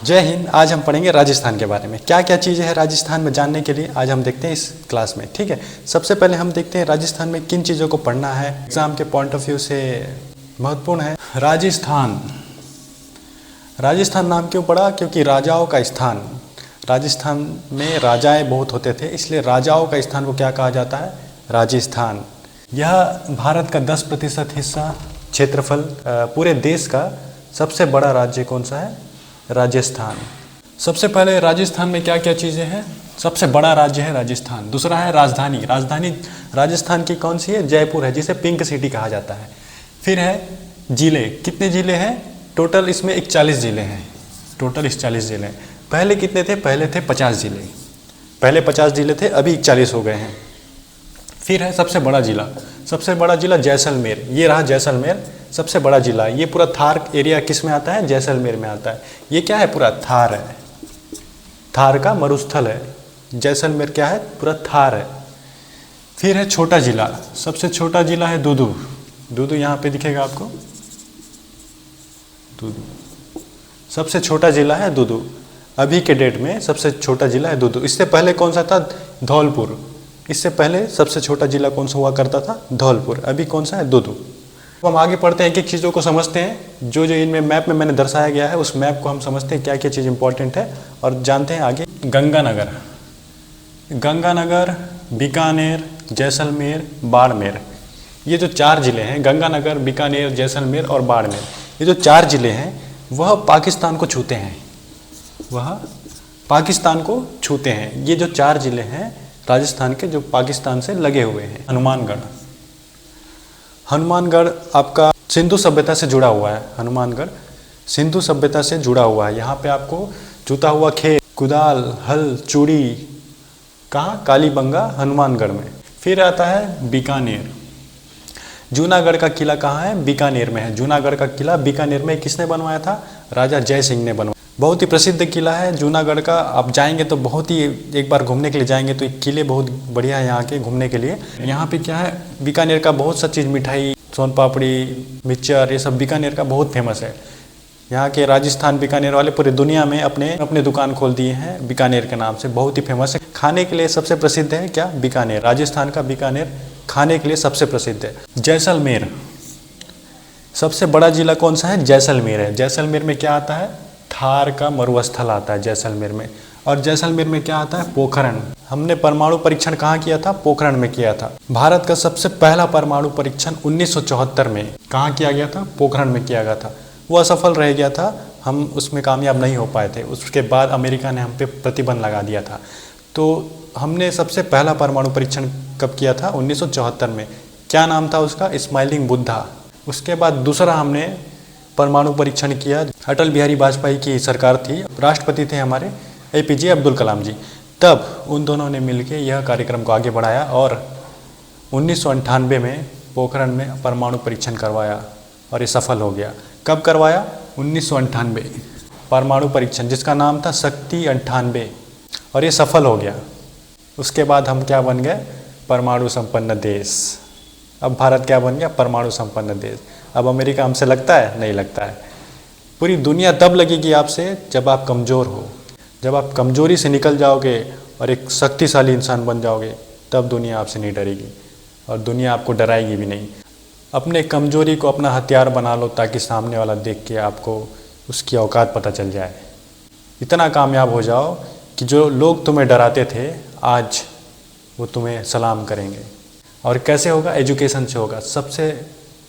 जय हिंद। आज हम पढ़ेंगे राजस्थान के बारे में। क्या क्या चीज़ें हैं राजस्थान में जानने के लिए आज हम देखते हैं इस क्लास में। ठीक है, सबसे पहले हम देखते हैं राजस्थान में किन चीज़ों को पढ़ना है, एग्जाम के पॉइंट ऑफ व्यू से महत्वपूर्ण है। राजस्थान, राजस्थान नाम क्यों पड़ा? क्योंकि राजाओं का स्थान, राजस्थान में राजाएं बहुत होते थे, इसलिए राजाओं का स्थान को क्या कहा जाता है? राजस्थान। यह भारत का 10% हिस्सा क्षेत्रफल, पूरे देश का सबसे बड़ा राज्य कौन सा है? राजस्थान। सबसे पहले राजस्थान में क्या क्या चीज़ें हैं? सबसे बड़ा राज्य है राजस्थान। दूसरा है राजधानी, राजधानी राजस्थान की कौन सी है? जयपुर है, जिसे पिंक सिटी कहा जाता है। फिर है जिले, कितने जिले हैं टोटल? इसमें 41 जिले हैं, टोटल 41 जिले हैं। पहले कितने थे? पहले थे 50 जिले, पहले 50 जिले थे, अभी 41 हो गए हैं। फिर है सबसे बड़ा जिला, सबसे बड़ा जिला जैसलमेर, ये रहा जैसलमेर, सबसे बड़ा जिला। ये पूरा थार एरिया किस में आता है? जैसलमेर में आता है। ये क्या है? पूरा थार है, थार का मरुस्थल है। जैसलमेर क्या है? पूरा थार है। फिर है छोटा जिला, सबसे छोटा जिला है दूदू, दूदू यहाँ पे दिखेगा आपको, दूदू सबसे छोटा जिला है दूदू। अभी के डेट में सबसे छोटा जिला है दूदू। इससे पहले कौन सा था? धौलपुर। इससे पहले सबसे छोटा जिला कौन सा हुआ करता था? धौलपुर। अभी कौन सा है? दूदू। हम आगे पढ़ते हैं, एक एक चीज़ों को समझते हैं। जो जो इनमें मैप में मैंने दर्शाया गया है उस मैप को हम समझते हैं क्या क्या चीज़ इंपॉर्टेंट है और जानते हैं आगे। गंगानगर, गंगानगर, बीकानेर, जैसलमेर, बाड़मेर, ये जो 4 जिले हैं, गंगानगर, बीकानेर, जैसलमेर और बाड़मेर, ये जो 4 जिले हैं वह पाकिस्तान को छूते हैं, वह पाकिस्तान को छूते हैं। ये जो 4 जिले हैं राजस्थान के जो पाकिस्तान से लगे हुए हैं। हनुमानगढ़, हनुमानगढ़ आपका सिंधु सभ्यता से जुड़ा हुआ है। हनुमानगढ़ सिंधु सभ्यता से जुड़ा हुआ है। यहाँ पे आपको जुता हुआ खेत, कुदाल, हल, चूड़ी कहाँ? कालीबंगा, हनुमानगढ़ में। फिर आता है बीकानेर, जूनागढ़ का किला कहाँ है? बीकानेर में है। जूनागढ़ का किला बीकानेर में किसने बनवाया था? राजा जय सिंह ने बनवाया। बहुत ही प्रसिद्ध किला है जूनागढ़ का। आप जाएंगे तो बहुत ही, एक बार घूमने के लिए जाएंगे तो किले बहुत बढ़िया है यहाँ के घूमने के लिए। यहाँ पे क्या है? बीकानेर का बहुत सा चीज़, मिठाई, सोन पापड़ी, मिक्सचर, ये सब बीकानेर का बहुत फेमस है। यहाँ के राजस्थान बीकानेर वाले पूरी दुनिया में अपने अपने दुकान खोल दिए हैं बीकानेर के नाम से, बहुत ही फेमस है। खाने के लिए सबसे प्रसिद्ध है क्या? बीकानेर। राजस्थान का बीकानेर खाने के लिए सबसे प्रसिद्ध है। जैसलमेर, सबसे बड़ा जिला कौन सा है? जैसलमेर है। जैसलमेर में क्या आता है? थार का मरुस्थल आता है जैसलमेर में। और जैसलमेर में क्या आता है? पोखरण। हमने परमाणु परीक्षण कहाँ किया था? पोखरण में किया था। भारत का सबसे पहला परमाणु परीक्षण 1974 में कहाँ किया गया था? पोखरण में किया गया था। वो असफल रह गया था, हम उसमें कामयाब नहीं हो पाए थे। उसके बाद अमेरिका ने हम पे प्रतिबंध लगा दिया था। तो हमने सबसे पहला परमाणु परीक्षण कब किया था? 1974 में। क्या नाम था उसका? स्माइलिंग बुद्धा। उसके बाद दूसरा हमने परमाणु परीक्षण किया, अटल बिहारी वाजपेयी की सरकार थी, राष्ट्रपति थे हमारे APJ अब्दुल कलाम जी। तब उन दोनों ने मिलकर यह कार्यक्रम को आगे बढ़ाया और 1998 में पोखरण में परमाणु परीक्षण करवाया और ये सफल हो गया। कब करवाया? 1998 परमाणु परीक्षण, जिसका नाम था शक्ति 98, और ये सफल हो गया। उसके बाद हम क्या बन गए? परमाणु संपन्न देश। अब भारत क्या बन गया? परमाणु संपन्न देश। अब अमेरिका हमसे लगता है? नहीं लगता है। पूरी दुनिया तब लगेगी आपसे जब आप कमज़ोर हो, जब आप कमज़ोरी से निकल जाओगे और एक शक्तिशाली इंसान बन जाओगे, तब दुनिया आपसे नहीं डरेगी और दुनिया आपको डराएगी भी नहीं। अपने कमज़ोरी को अपना हथियार बना लो ताकि सामने वाला देख के आपको उसकी औकात पता चल जाए। इतना कामयाब हो जाओ कि जो लोग तुम्हें डराते थे आज वो तुम्हें सलाम करेंगे। और कैसे होगा? एजुकेशन से होगा। सबसे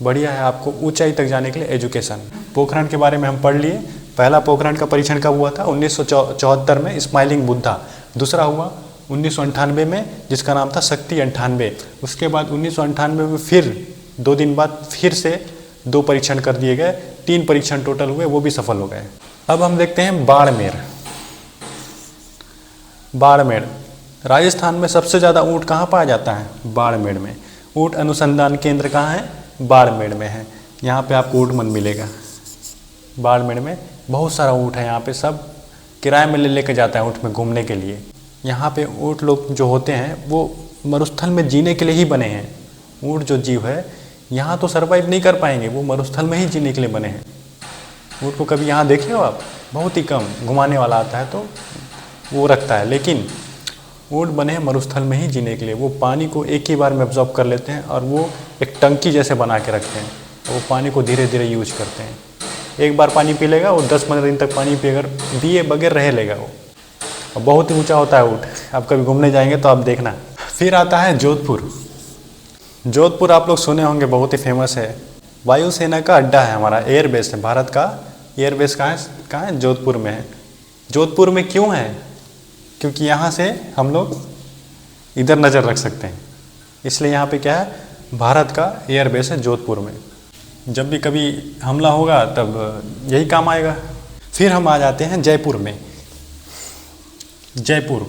बढ़िया है आपको ऊंचाई तक जाने के लिए एजुकेशन। पोखरण के बारे में हम पढ़ लिए। पहला पोखरण का परीक्षण कब हुआ था? 1974 में, स्माइलिंग बुद्धा। दूसरा हुआ 1998 में, जिसका नाम था शक्ति 98। उसके बाद 1998 में फिर 2 दिन बाद फिर से 2 परीक्षण कर दिए गए, 3 परीक्षण टोटल हुए, वो भी सफल हो गए। अब हम देखते हैं बाड़मेर। बाड़मेर, राजस्थान में सबसे ज़्यादा ऊँट कहाँ पाया जाता है? बाड़मेर में। ऊँट अनुसंधान केंद्र कहाँ है? बाड़मेर में है। यहाँ पे आपको ऊँट मन मिलेगा। बाड़मेर में बहुत सारा ऊँट है। यहाँ पे सब किराए में लेके जाता है ऊँट में घूमने के लिए। यहाँ पे ऊँट लोग जो होते हैं वो मरुस्थल में जीने के लिए ही बने हैं। ऊँट जो जीव है यहाँ तो सर्वाइव नहीं कर पाएंगे, वो मरुस्थल में ही जीने के लिए बने हैं। ऊँट को कभी यहाँ देखे हो आप? बहुत ही कम, घुमाने वाला आता है तो वो रखता है। लेकिन ऊँट बने हैं मरुस्थल में ही जीने के लिए। वो पानी को एक ही बार में एब्जॉर्ब कर लेते हैं और वो एक टंकी जैसे बना के रखते हैं। वो पानी को धीरे धीरे यूज करते हैं। एक बार पानी पी लेगा वो 10-15 दिन तक पानी पिए बगैर रह लेगा वो। और बहुत ही ऊंचा होता है ऊँट। आप कभी घूमने जाएंगे तो आप देखना। फिर आता है जोधपुर। जोधपुर आप लोग सुने होंगे, बहुत ही फेमस है। वायुसेना का अड्डा है, हमारा एयरबेस है। भारत का एयरबेस कहाँ है? जोधपुर में है। जोधपुर में क्यों है? क्योंकि यहाँ से हम लोग इधर नज़र रख सकते हैं, इसलिए यहाँ पे क्या है, भारत का एयरबेस है जोधपुर में। जब भी कभी हमला होगा तब यही काम आएगा। फिर हम आ जाते हैं जयपुर में। जयपुर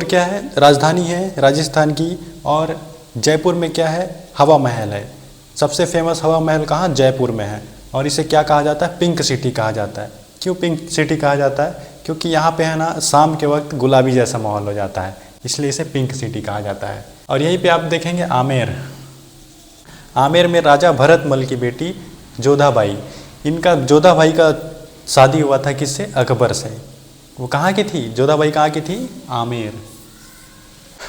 क्या है? राजधानी है राजस्थान की। और जयपुर में क्या है? हवा महल है। सबसे फेमस हवा महल कहाँ? जयपुर में है। और इसे क्या कहा जाता है? पिंक सिटी कहा जाता है। क्यों पिंक सिटी कहा जाता है? क्योंकि यहाँ पे है ना, शाम के वक्त गुलाबी जैसा माहौल हो जाता है, इसलिए इसे पिंक सिटी कहा जाता है। और यहीं पे आप देखेंगे आमेर। आमेर में राजा भरतमल की बेटी जोधाबाई, इनका जोधाबाई का शादी हुआ था किससे? अकबर से। वो कहाँ की थी? जोधाबाई कहाँ की थी? आमेर।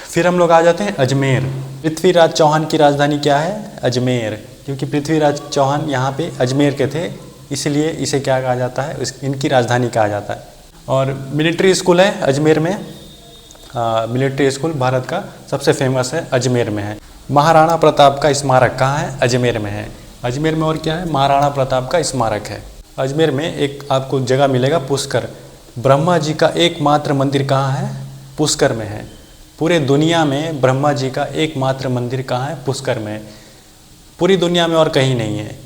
फिर हम लोग आ जाते हैं अजमेर। पृथ्वीराज चौहान की राजधानी क्या है? अजमेर। क्योंकि पृथ्वीराज चौहान यहाँ पे अजमेर के थे, इसलिए इसे क्या कहा जाता है? इनकी राजधानी कहा जाता है। और मिलिट्री स्कूल है अजमेर में। मिलिट्री स्कूल भारत का सबसे फेमस है, अजमेर में है। महाराणा प्रताप का स्मारक कहाँ है? अजमेर में है। अजमेर में और क्या है? महाराणा प्रताप का स्मारक है। अजमेर में एक आपको जगह मिलेगा पुष्कर। ब्रह्मा जी का एकमात्र मंदिर कहाँ है? पुष्कर में है। पूरे दुनिया में ब्रह्मा जी का एकमात्र मंदिर कहाँ है? पुष्कर में। पूरी दुनिया में और कहीं नहीं है,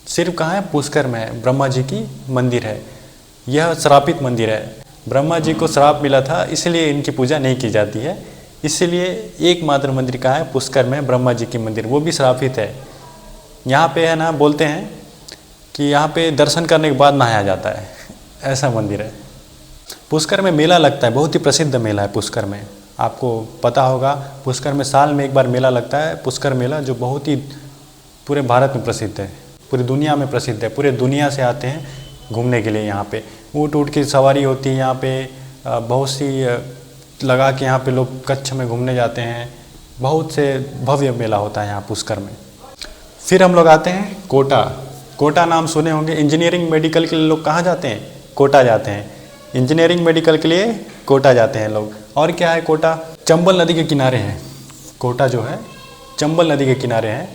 सिर्फ कहाँ है? पुष्कर में है। ब्रह्मा जी की मंदिर है। यह श्रापित मंदिर है। ब्रह्मा जी को श्राप मिला था, इसलिए इनकी पूजा नहीं की जाती है। इसलिए एकमात्र मंदिर कहाँ है? पुष्कर में ब्रह्मा जी की मंदिर, वो भी श्रापित है। यहाँ पे है ना, बोलते हैं कि यहाँ पे दर्शन करने के बाद नहाया जाता है, ऐसा मंदिर है। पुष्कर में मेला लगता है, बहुत ही प्रसिद्ध मेला है पुष्कर में। आपको पता होगा, पुष्कर में साल में एक बार मेला लगता है, पुष्कर मेला, जो बहुत ही पूरे भारत में प्रसिद्ध है, पूरी दुनिया में प्रसिद्ध है। पूरे दुनिया से आते हैं घूमने के लिए यहाँ पे। ऊँट की सवारी होती है यहाँ पे, बहुत सी लगा के यहाँ पे लोग कच्छ में घूमने जाते हैं। बहुत से भव्य मेला होता है यहाँ पुष्कर में। फिर हम लोग आते हैं कोटा। कोटा नाम सुने होंगे। इंजीनियरिंग मेडिकल के लिए लोग कहाँ जाते हैं? कोटा जाते हैं। इंजीनियरिंग मेडिकल के लिए कोटा जाते हैं लोग। और क्या है कोटा? चंबल नदी के किनारे है कोटा, जो है चंबल नदी के किनारे है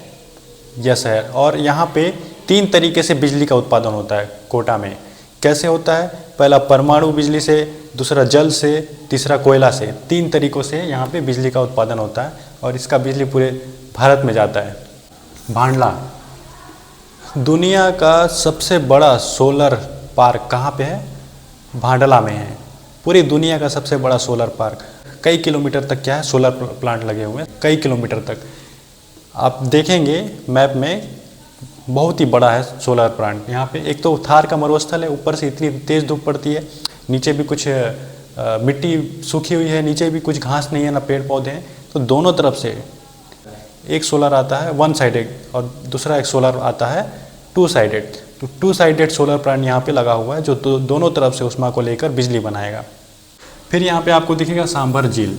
यह शहर। और यहाँ पे 3 तरीके से बिजली का उत्पादन होता है कोटा में। कैसे होता है? पहला परमाणु बिजली से, दूसरा जल से, तीसरा कोयला से। 3 तरीक़ों से यहाँ पे बिजली का उत्पादन होता है और इसका बिजली पूरे भारत में जाता है। भांडला, दुनिया का सबसे बड़ा सोलर पार्क कहाँ पे है? भांडला में है। पूरी दुनिया का सबसे बड़ा सोलर पार्क। कई किलोमीटर तक क्या है? सोलर प्लांट लगे हुए हैं, कई किलोमीटर तक। आप देखेंगे मैप में, बहुत ही बड़ा है सोलर प्लांट। यहाँ पे एक तो थार का मरुस्थल है, ऊपर से इतनी तेज़ धूप पड़ती है, नीचे भी कुछ मिट्टी सूखी हुई है, नीचे भी कुछ घास नहीं है, ना पेड़ पौधे हैं। तो दोनों तरफ से एक सोलर आता है 1 साइडेड और दूसरा एक सोलर आता है 2 साइडेड। तो 2 साइडेड सोलर प्लांट यहाँ पे लगा हुआ है, जो दोनों तरफ से उष्मा को लेकर बिजली बनाएगा। फिर यहाँ पे आपको दिखेगा सांभर झील।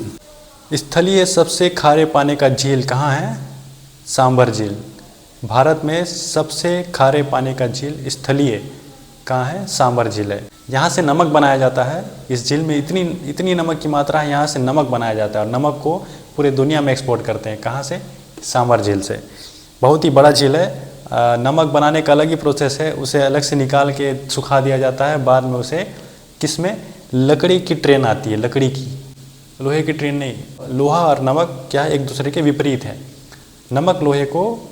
स्थलीय सबसे खारे पानी का झील कहाँ है? सांभर झील। भारत में सबसे खारे पानी का झील स्थलीय कहाँ है? सांभर झील है। यहाँ से नमक बनाया जाता है। इस झील में इतनी नमक की मात्रा है, यहाँ से नमक बनाया जाता है और नमक को पूरे दुनिया में एक्सपोर्ट करते हैं। कहाँ से? सांभर झील से। बहुत ही बड़ा झील है। नमक बनाने का अलग ही प्रोसेस है, उसे अलग से निकाल के सुखा दिया जाता है। बाद में उसे किसमें? लकड़ी की ट्रेन आती है, लकड़ी की, लोहे की ट्रेन नहीं। लोहा और नमक क्या है? एक दूसरे के विपरीत है। नमक लोहे को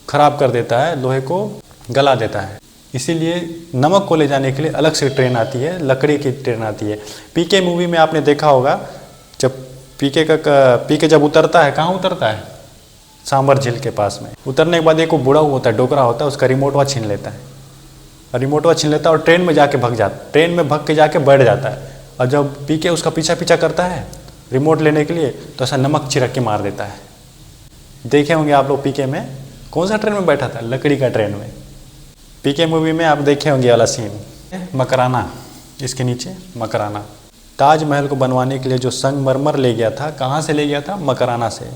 खराब कर देता है, लोहे को गला देता है। इसीलिए नमक को ले जाने के लिए अलग से ट्रेन आती है, लकड़ी की ट्रेन आती है। पीके मूवी में आपने देखा होगा, जब पीके जब उतरता है, कहाँ उतरता है? सांभर झील के पास में। उतरने के बाद एक वो बूढ़ा होता है, डोकरा होता है, उसका रिमोटवा छीन लेता है। रिमोटवा छीन लेता है और ट्रेन में जाके भग जाता है, ट्रेन में भग के जाके बैठ जाता है। और जब पीके उसका पीछा करता है रिमोट लेने के लिए, तो ऐसा नमक छिड़क के मार देता है। देखे होंगे आप लोग पीके में। कौन सा ट्रेन में बैठा था? लकड़ी का ट्रेन में। पीके मूवी में आप देखे होंगे वाला सीन, मकराना, इसके नीचे मकराना। ताजमहल को बनवाने के लिए जो संगमरमर ले गया था, कहाँ से ले गया था? मकराना से।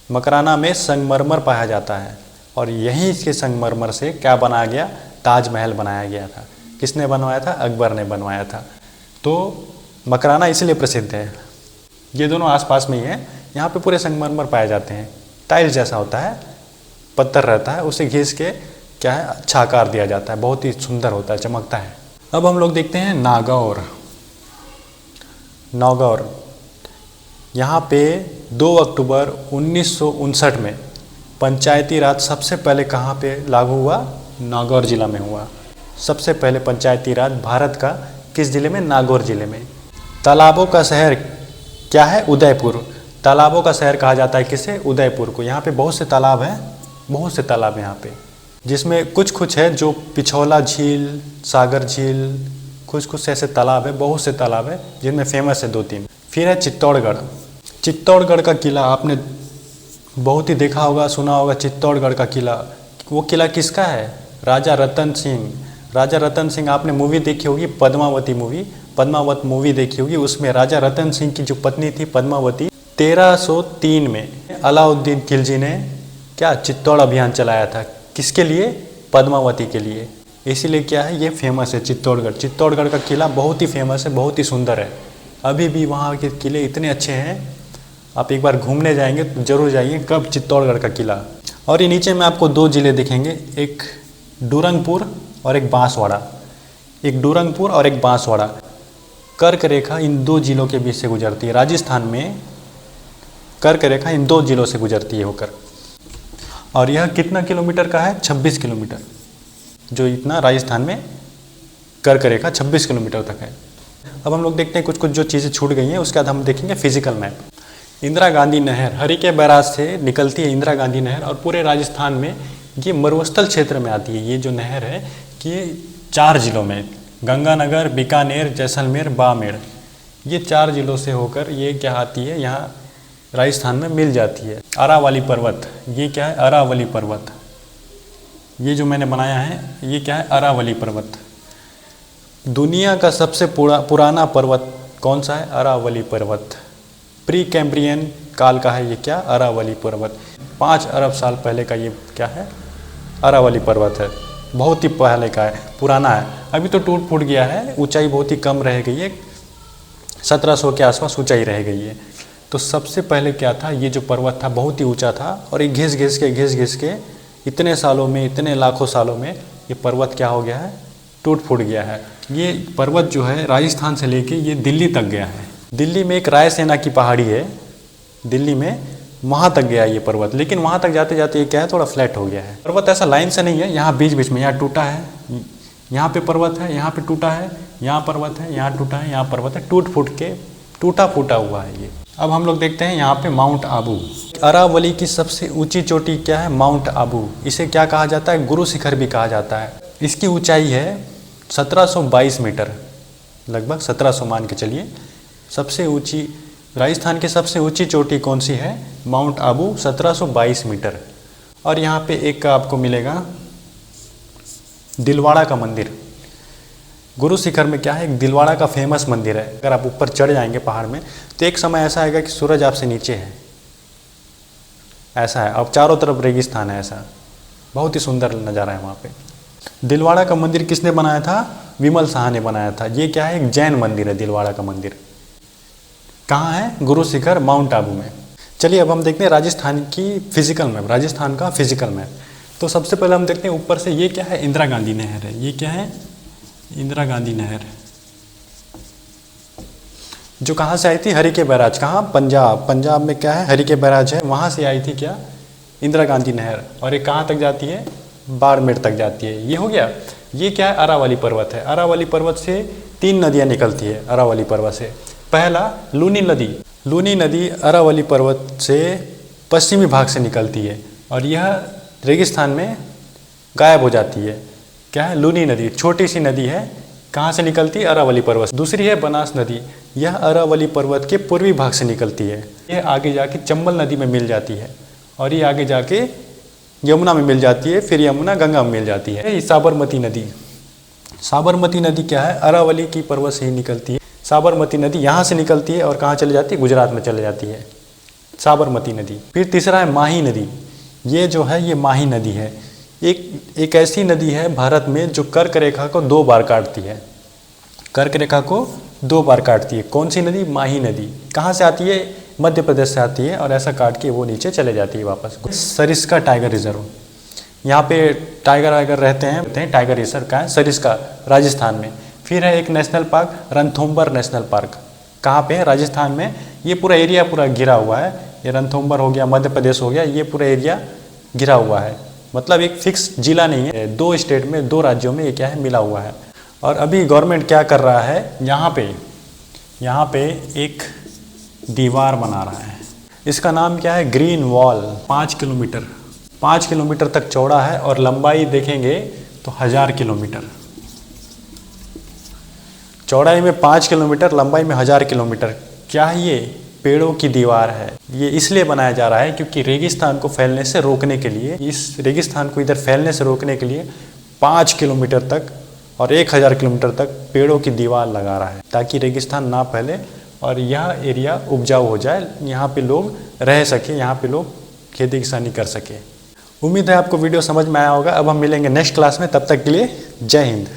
मकराना में संगमरमर पाया जाता है और यहीं इसके संगमरमर से क्या बनाया गया? ताजमहल बनाया गया था। किसने बनवाया था? अकबर ने बनवाया था। तो मकराना इसलिए प्रसिद्ध है। ये दोनों आसपास में ही है। यहाँ पे पूरे संगमरमर पाए जाते हैं। टाइल्स जैसा होता है, पत्थर रहता है, उसे घिस के क्या है, अच्छा आकार दिया जाता है। बहुत ही सुंदर होता है, चमकता है। अब हम लोग देखते हैं नागौर। नागौर यहाँ पे 2 अक्टूबर 1959 में पंचायती राज सबसे पहले कहाँ पे लागू हुआ? नागौर जिला में हुआ। सबसे पहले पंचायती राज भारत का किस जिले में? नागौर जिले में। तालाबों का शहर क्या है? उदयपुर। तालाबों का शहर कहा जाता है किसे? उदयपुर को। यहाँ पे बहुत से तालाब हैं, बहुत से तालाब यहाँ पे, जिसमें कुछ कुछ है जो पिछौला झील, सागर झील, कुछ कुछ ऐसे तालाब है, बहुत से तालाब है जिनमें फेमस है 2-3। फिर है चित्तौड़गढ़। चित्तौड़गढ़ का किला आपने बहुत ही देखा होगा, सुना होगा। चित्तौड़गढ़ का किला, वो किला किसका है? राजा रतन सिंह। राजा रतन सिंह, आपने मूवी देखी होगी पद्मावती मूवी, पद्मावत मूवी देखी होगी। उसमें राजा रतन सिंह की जो पत्नी थी पद्मावती, 1303 में अलाउद्दीन खिलजी ने क्या चित्तौड़ अभियान चलाया था? किसके लिए? पद्मावती के लिए। इसीलिए क्या है, ये फेमस है चित्तौड़गढ़। चित्तौड़गढ़ का किला बहुत ही फेमस है, बहुत ही सुंदर है। अभी भी वहाँ के किले इतने अच्छे हैं, आप एक बार घूमने जाएंगे तो जरूर जाइए। कब? चित्तौड़गढ़ का किला। और ये नीचे में आपको 2 जिले दिखेंगे, एक डूरंगपुर और एक बांसवाड़ा। एक डूरंगपुर और एक बांसवाड़ा। कर्क रेखा इन 2 जिलों के बीच से गुजरती है। राजस्थान में कर्क रेखा इन 2 जिलों से गुजरती है होकर। और यह कितना किलोमीटर का है? 26 किलोमीटर। जो इतना राजस्थान में कर्क रेखा 26 किलोमीटर तक है। अब हम लोग देखते हैं कुछ कुछ जो चीज़ें छूट गई हैं, उसके बाद हम देखेंगे फिजिकल मैप। इंदिरा गांधी नहर, हरिके बैराज से निकलती है इंदिरा गांधी नहर, और पूरे राजस्थान में ये मरुस्थल क्षेत्र में आती है। ये जो नहर है कि 4 जिलों में, गंगानगर, बीकानेर, जैसलमेर, बाड़मेर, ये 4 जिलों से होकर ये क्या आती है, यहाँ राजस्थान में मिल जाती है। अरावली पर्वत, ये क्या है? अरावली पर्वत। ये जो मैंने बनाया है ये क्या है? अरावली पर्वत। दुनिया का सबसे पुराना पर्वत कौन सा है? अरावली पर्वत। प्री कैम्ब्रियन काल का है ये क्या? अरावली पर्वत। 5 अरब साल पहले का ये क्या है? अरावली पर्वत है। बहुत ही पहले का है, पुराना है। अभी तो टूट फूट गया है, ऊंचाई बहुत ही कम रह गई है, 1700 के आसपास ऊंचाई रह गई है। तो सबसे पहले क्या था, ये जो पर्वत था बहुत ही ऊंचा था, और ये घिस घिस के इतने सालों में, इतने लाखों सालों में ये पर्वत क्या हो गया है? टूट फूट गया है। ये पर्वत जो है राजस्थान से लेके ये दिल्ली तक गया है। दिल्ली में एक रायसेना की पहाड़ी है, दिल्ली में, वहाँ तक गया ये पर्वत। लेकिन वहाँ तक जाते जाते ये क्या है, थोड़ा फ्लैट हो गया है। पर्वत ऐसा लाइन से नहीं है, यहाँ बीच बीच में, यहाँ टूटा है, यहाँ पे पर्वत है, यहाँ पे टूटा है, यहाँ पर्वत है, यहाँ टूटा है, यहाँ पर्वत है, टूट फूट के टूटा फूटा हुआ है ये। अब हम लोग देखते हैं यहाँ पे माउंट आबू। अरावली की सबसे ऊंची चोटी क्या है? माउंट आबू। इसे क्या कहा जाता है? गुरु शिखर भी कहा जाता है। इसकी ऊंचाई है 1722 मीटर, लगभग 1700 मान के चलिए। सबसे ऊंची, राजस्थान की सबसे ऊंची चोटी कौन सी है? Mount Abu, 1722 metre. और यहाँ पे एक आपको मिलेगा दिलवाड़ा का मंदिर। गुरु शिखर में क्या है, एक दिलवाड़ा का फेमस मंदिर है। अगर आप ऊपर चढ़ जाएंगे पहाड़ में तो एक समय ऐसा आएगा कि सूरज आपसे नीचे है, ऐसा है। अब चारों तरफ रेगिस्तान है, ऐसा बहुत ही सुंदर नज़ारा है वहाँ पे। दिलवाड़ा का मंदिर किसने बनाया था? विमल शाह ने बनाया था। ये क्या है? एक जैन मंदिर है दिलवाड़ा का मंदिर। कहाँ है? गुरु शिखर, माउंट आबू में। चलिए अब हम देखते हैं राजस्थान की फिजिकल मैप, राजस्थान का फिजिकल मैप। तो सबसे पहले हम देखते हैं ऊपर से, ये क्या है? इंदिरा गांधी नहर है। ये क्या है? इंदिरा गांधी नहर, जो कहाँ से आई थी? हरिके बैराज। कहाँ? पंजाब। पंजाब में क्या है? हरिके बैराज है, वहाँ से आई थी क्या? इंदिरा गांधी नहर। और ये कहाँ तक जाती है? बाड़मेर तक जाती है। ये हो गया। ये क्या है? अरावली पर्वत है। अरावली पर्वत से 3 नदियाँ निकलती है अरावली पर्वत से। पहला लूनी नदी। लूनी नदी अरावली पर्वत से पश्चिमी भाग से निकलती है और यह रेगिस्तान में गायब हो जाती है। क्या है? लूनी नदी, छोटी सी नदी है। कहाँ से निकलती है? अरावली पर्वत से। दूसरी है बनास नदी, यह अरावली पर्वत के पूर्वी भाग से निकलती है। यह आगे जाके चंबल नदी में मिल जाती है और ये आगे जाके यमुना में मिल जाती है, फिर यमुना गंगा में मिल जाती है। साबरमती नदी, साबरमती नदी क्या है, अरावली की पर्वत से ही निकलती है। साबरमती नदी यहाँ से निकलती है और कहाँ चली जाती है, गुजरात में चली जाती है साबरमती नदी। फिर तीसरा है माही नदी। ये जो है ये माही नदी है, एक ऐसी नदी है भारत में जो कर्क रेखा को 2 बार काटती है। कर्क रेखा को 2 बार काटती है। कौन सी नदी, माही नदी। कहाँ से आती है, मध्य प्रदेश से आती है और ऐसा काट के वो नीचे चले जाती है वापस। सरिस्का टाइगर रिजर्व, यहाँ पे टाइगर वाइगर रहते हैं। टाइगर रिजर्व का है सरिस्का, राजस्थान में। फिर है एक national park Ranthambore national park. कहाँ पे है, राजस्थान में। ये पूरा एरिया पूरा घिरा हुआ है। ये रणथंभौर हो गया, मध्य प्रदेश हो गया, ये पूरा एरिया घिरा हुआ है। मतलब एक फिक्स जिला नहीं है, 2 स्टेट में 2 राज्यों में ये क्या है, मिला हुआ है। और अभी गवर्नमेंट क्या कर रहा है, यहाँ पे एक दीवार बना रहा है। इसका नाम क्या है, ग्रीन वॉल। 5 किलोमीटर तक चौड़ा है और लंबाई देखेंगे तो 1000 किलोमीटर। चौड़ाई में 5 किलोमीटर, लंबाई में 1000 किलोमीटर। क्या है ये, पेड़ों की दीवार है। ये इसलिए बनाया जा रहा है क्योंकि रेगिस्तान को फैलने से रोकने के लिए, इस रेगिस्तान को इधर फैलने से रोकने के लिए 5 किलोमीटर तक और 1000 किलोमीटर तक पेड़ों की दीवार लगा रहा है, ताकि रेगिस्तान ना फैले और यह एरिया उपजाऊ हो जाए, यहाँ पे लोग रह सके, यहाँ पे लोग खेती किसानी कर सके। उम्मीद है आपको वीडियो समझ में आया होगा। अब हम मिलेंगे नेक्स्ट क्लास में, तब तक के लिए जय हिंद।